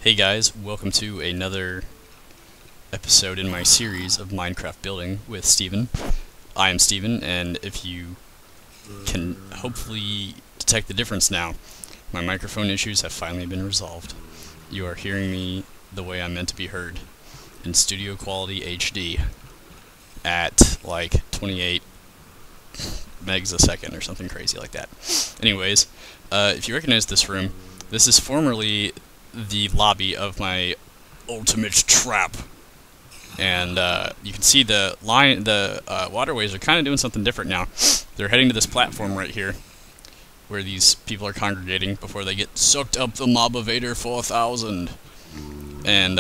Hey guys, welcome to another episode in my series of Minecraft building with Steven. I am Steven, and if you can hopefully detect the difference now, my microphone issues have finally been resolved. You are hearing me the way I'm meant to be heard, in studio quality HD, at like 28 megs a second or something crazy like that. Anyways, if you recognize this room, this is formerly the lobby of my ultimate trap, and you can see the waterways are kind of doing something different now. They're heading to this platform right here, where these people are congregating before they get sucked up the Mobavators 4000. And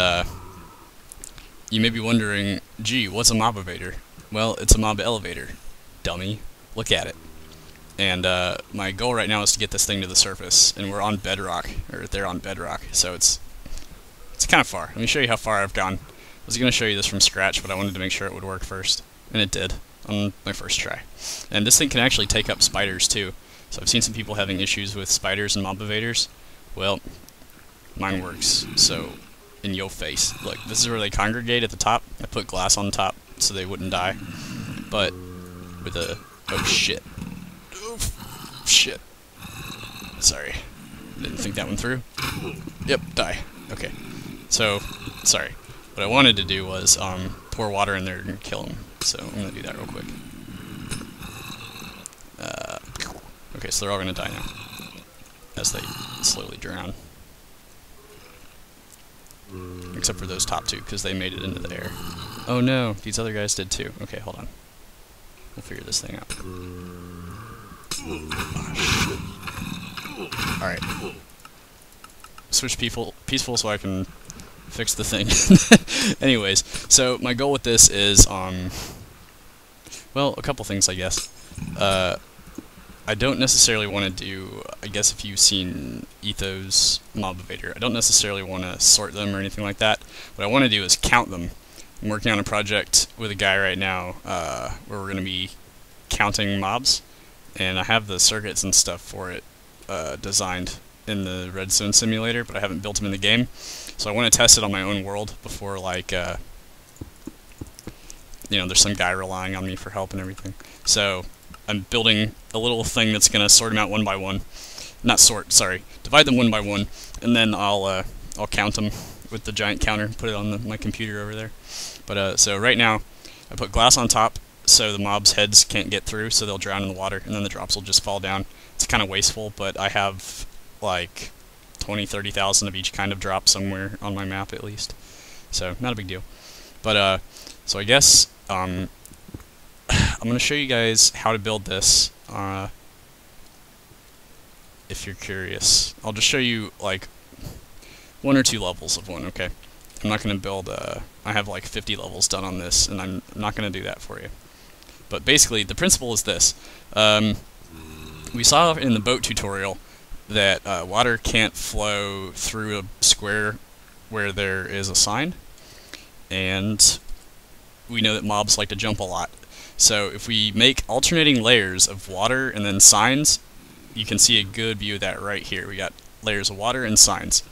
you may be wondering, gee, what's a Mobavator? Well, it's a mob elevator, dummy. Look at it. And my goal right now is to get this thing to the surface, and we're on bedrock, or they're on bedrock, so it's kind of far. Let me show you how far I've gone. I was going to show you this from scratch, but I wanted to make sure it would work first, and it did on my first try. And this thing can actually take up spiders too, so I've seen some people having issues with spiders and mobavators. Well, mine works, so in your face. Look, this is where they congregate at the top. I put glass on the top so they wouldn't die, but with a... oh shit. Shit. Sorry. Didn't think that one through. Yep, die. Okay. So, sorry. What I wanted to do was pour water in there and kill him. So I'm going to do that real quick. Okay, so they're all going to die now, as they slowly drown. Except for those top two, because they made it into the air. Oh no, these other guys did too. Okay, hold on. We'll figure this thing out. Alright. Switch peaceful so I can fix the thing. Anyways, so my goal with this is, well, a couple things, I guess. I don't necessarily want to do, I guess if you've seen Ethos Mobavator, I don't necessarily want to sort them or anything like that. What I want to do is count them. I'm working on a project with a guy right now where we're going to be counting mobs, and I have the circuits and stuff for it designed in the redstone simulator, but I haven't built them in the game. So I want to test it on my own world before, like, you know, there's some guy relying on me for help and everything. So I'm building a little thing that's going to sort them out one by one. Not sort, sorry. Divide them one by one, and then I'll count them with the giant counter, put it on my computer over there. But so right now, I put glass on top so the mobs' heads can't get through, so they'll drown in the water, and then the drops will just fall down. It's kind of wasteful, but I have like 20,000-30,000 of each kind of drop somewhere on my map at least. So not a big deal. But so I guess I'm going to show you guys how to build this. If you're curious, I'll just show you like 1 or 2 levels of one. Okay, I'm not going to build. I have like 50 levels done on this, and I'm not going to do that for you. But basically, the principle is this. We saw in the boat tutorial that water can't flow through a square where there is a sign, and we know that mobs like to jump a lot. So if we make alternating layers of water and then signs, you can see a good view of that right here. We got layers of water and signs.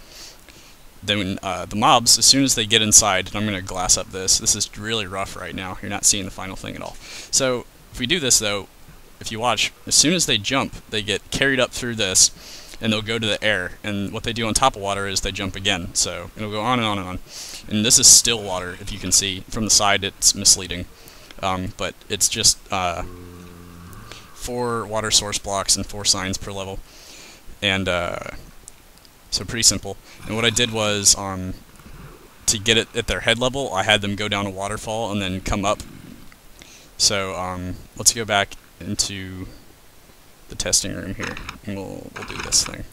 Then the mobs, as soon as they get inside, and I'm going to glass up this is really rough right now, you're not seeing the final thing at all. So if we do this though, if you watch, as soon as they jump, they get carried up through this, and they'll go to the air, and what they do on top of water is they jump again, so it'll go on and on and on. And this is still water, if you can see. From the side it's misleading, but it's just 4 water source blocks and 4 signs per level. And so pretty simple. And what I did was, to get it at their head level, I had them go down a waterfall and then come up. So let's go back into the testing room here, and we'll do this thing.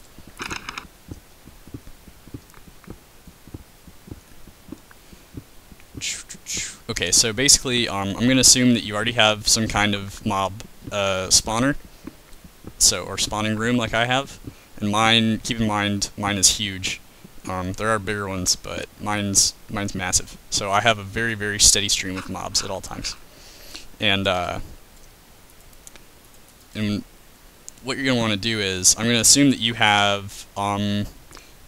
Okay, so basically, I'm going to assume that you already have some kind of mob spawner, or spawning room like I have. And mine, keep in mind, mine is huge. There are bigger ones, but mine's massive. So I have a very, very steady stream of mobs at all times. And what you're going to want to do is, I'm going to assume that you have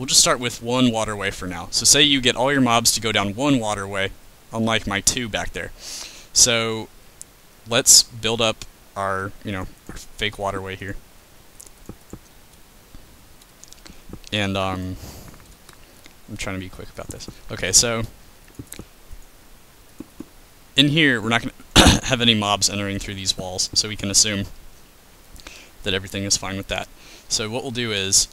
we'll just start with one waterway for now. So say you get all your mobs to go down one waterway, unlike my 2 back there. So let's build up our, our fake waterway here. And I'm trying to be quick about this. Okay, so in here we're not going to have any mobs entering through these walls, so we can assume that everything is fine with that. So what we'll do is,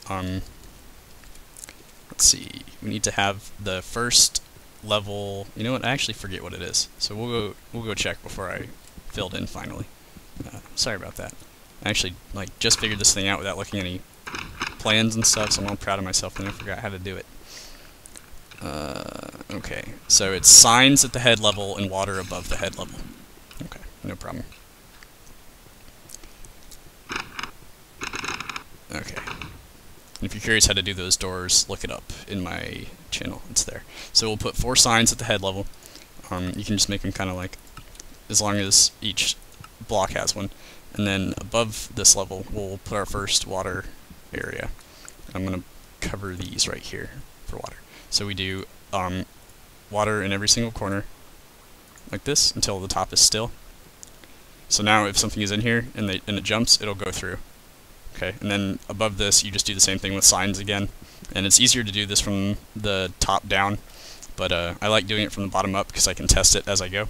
let's see, we need to have the first level. You know what? I actually forget what it is. So we'll go check before I filled in finally. Sorry about that. I actually just figured this thing out without looking at any plans and stuff, so I'm all proud of myself and I forgot how to do it. Okay, so it's signs at the head level and water above the head level. Okay, no problem. Okay. And if you're curious how to do those doors, look it up in my channel. It's there. So we'll put 4 signs at the head level. You can just make them kind of as long as each block has one. And then above this level, we'll put our first water area. I'm going to cover these right here for water. So we do water in every single corner, like this, until the top is still. So now if something is in here and it jumps, it'll go through. Okay, and then above this, you just do the same thing with signs again. And it's easier to do this from the top down, but I like doing it from the bottom up because I can test it as I go.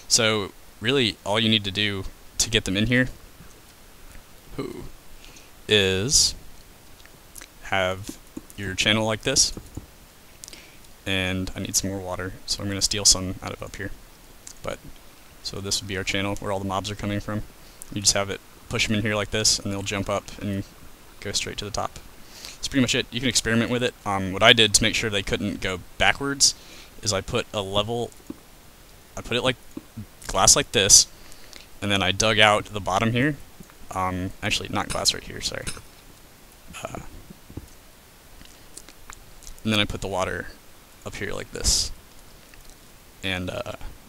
So really, all you need to do to get them in here is have your channel like this. And I need some more water, so I'm going to steal some out of up here. So this would be our channel where all the mobs are coming from. You just have it, push them in here like this, and they'll jump up and go straight to the top. That's pretty much it. You can experiment with it. What I did to make sure they couldn't go backwards is I put a level, I put it like glass like this, and then I dug out the bottom here. Actually, not glass right here, sorry. And then I put the water up here like this. And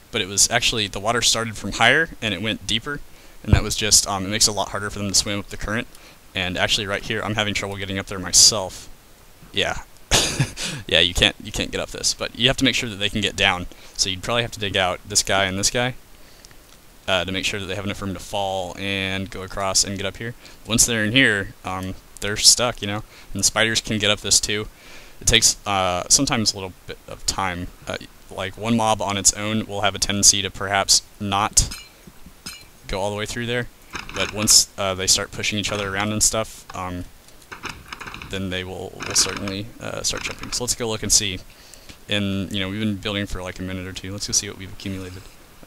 but it was actually, the water started from higher and it went deeper, and that was just it makes it a lot harder for them to swim up the current. And actually right here I'm having trouble getting up there myself. Yeah. Yeah, you can't get up this, but you have to make sure that they can get down. So you'd probably have to dig out this guy and this guy to make sure that they have enough room to fall and go across and get up here. Once they're in here, they're stuck, and the spiders can get up this too. It takes sometimes a little bit of time. Like one mob on its own will have a tendency to perhaps not go all the way through there, but once they start pushing each other around and stuff, then they will certainly start jumping. So let's go look and see. And we've been building for like a minute or two. Let's go see what we've accumulated.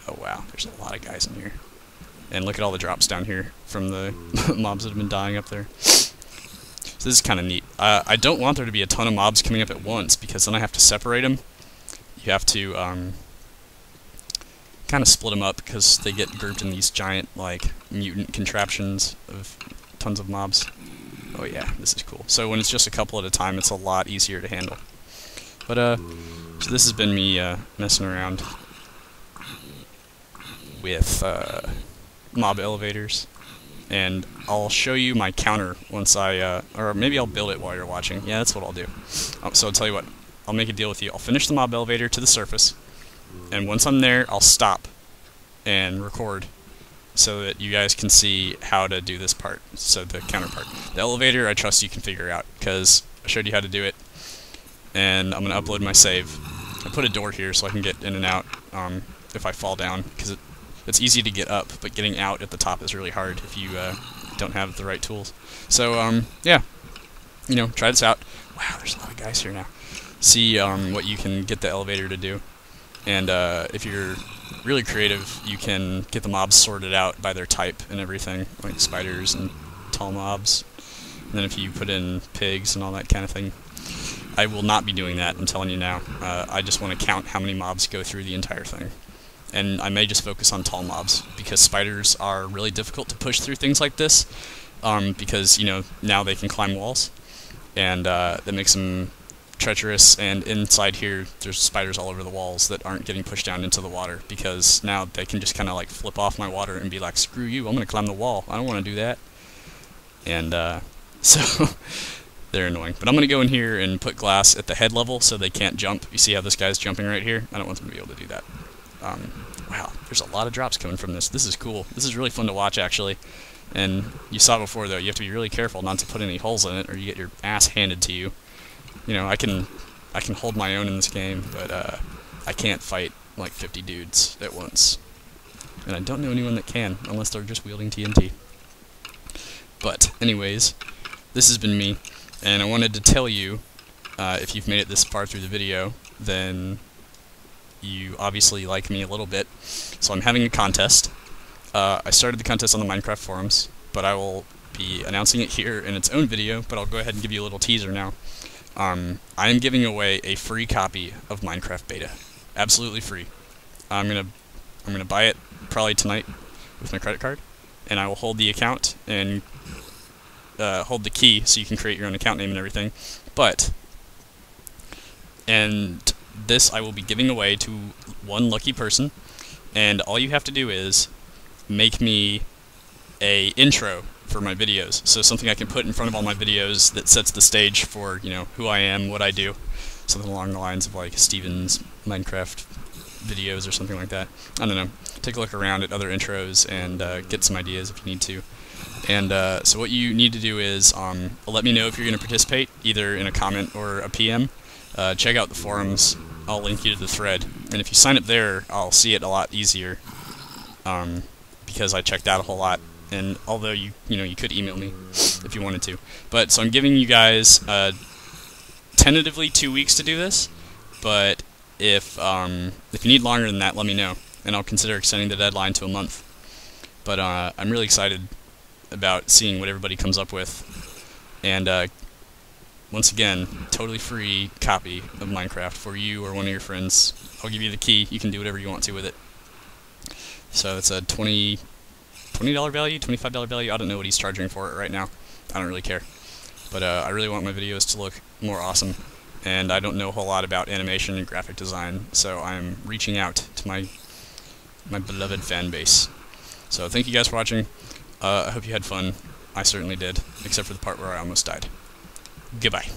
Oh wow, there's a lot of guys in here. And look at all the drops down here from the mobs that have been dying up there. So this is kind of neat. I don't want there to be a ton of mobs coming up at once, because then I have to separate them. You have to kind of split them up, because they get grouped in these giant mutant contraptions of tons of mobs. Oh yeah, this is cool. So when it's just a couple at a time, it's a lot easier to handle. But so this has been me messing around with mob elevators. And I'll show you my counter once or maybe I'll build it while you're watching. Yeah, that's what I'll do. So I'll tell you what, I'll make a deal with you. I'll finish the mob elevator to the surface, and once I'm there, I'll stop and record so that you guys can see how to do this part, so the counter part. The elevator, I trust you can figure out, because I showed you how to do it, and I'm going to upload my save. I put a door here so I can get in and out if I fall down, because it's easy to get up, but getting out at the top is really hard if you don't have the right tools. So, yeah, try this out. Wow, there's a lot of guys here now. See what you can get the elevator to do. And if you're really creative, you can get the mobs sorted out by their type and everything, like spiders and tall mobs. And then if you put in pigs and all that kind of thing. I will not be doing that, I'm telling you now. I just want to count how many mobs go through the entire thing. And I may just focus on tall mobs, because spiders are really difficult to push through things like this, because, now they can climb walls, and that makes them treacherous, and inside here, there's spiders all over the walls that aren't getting pushed down into the water, because now they can just kind of flip off my water and be like, screw you, I'm going to climb the wall, I don't want to do that. And so, They're annoying. But I'm going to go in here and put glass at the head level so they can't jump. You see how this guy's jumping right here? I don't want them to be able to do that. Wow, there's a lot of drops coming from this. This is cool. This is really fun to watch, actually. And you saw before, though, you have to be really careful not to put any holes in it or you get your ass handed to you. You know, I can hold my own in this game, but I can't fight like 50 dudes at once. And I don't know anyone that can, unless they're just wielding TNT. But, anyways, this has been me, and I wanted to tell you, if you've made it this far through the video, then you obviously like me a little bit. So I'm having a contest. I started the contest on the Minecraft forums, but I will be announcing it here in its own video, but I'll go ahead and give you a little teaser now. I am giving away a free copy of Minecraft Beta. Absolutely free. I'm gonna buy it probably tonight with my credit card, and I will hold the account and hold the key so you can create your own account name and everything. And this I will be giving away to one lucky person, and all you have to do is make me a intro for my videos. So something I can put in front of all my videos that sets the stage for, you know, who I am, what I do. Something along the lines of like Steven's Minecraft videos or something like that. I don't know. Take a look around at other intros and get some ideas if you need to. And so what you need to do is let me know if you're going to participate, either in a comment or a PM. Check out the forums. I'll link you to the thread. And if you sign up there, I'll see it a lot easier because I checked out a whole lot. And although you could email me if you wanted to. But so I'm giving you guys tentatively 2 weeks to do this. But if you need longer than that, let me know, and I'll consider extending the deadline to a month. But I'm really excited about seeing what everybody comes up with. And once again, totally free copy of Minecraft for you or one of your friends. I'll give you the key. You can do whatever you want to with it. So it's a $20 value, $25 value. I don't know what he's charging for it right now. I don't really care. But I really want my videos to look more awesome. And I don't know a whole lot about animation and graphic design, so I'm reaching out to my beloved fan base. So thank you guys for watching. I hope you had fun. I certainly did, except for the part where I almost died. Goodbye.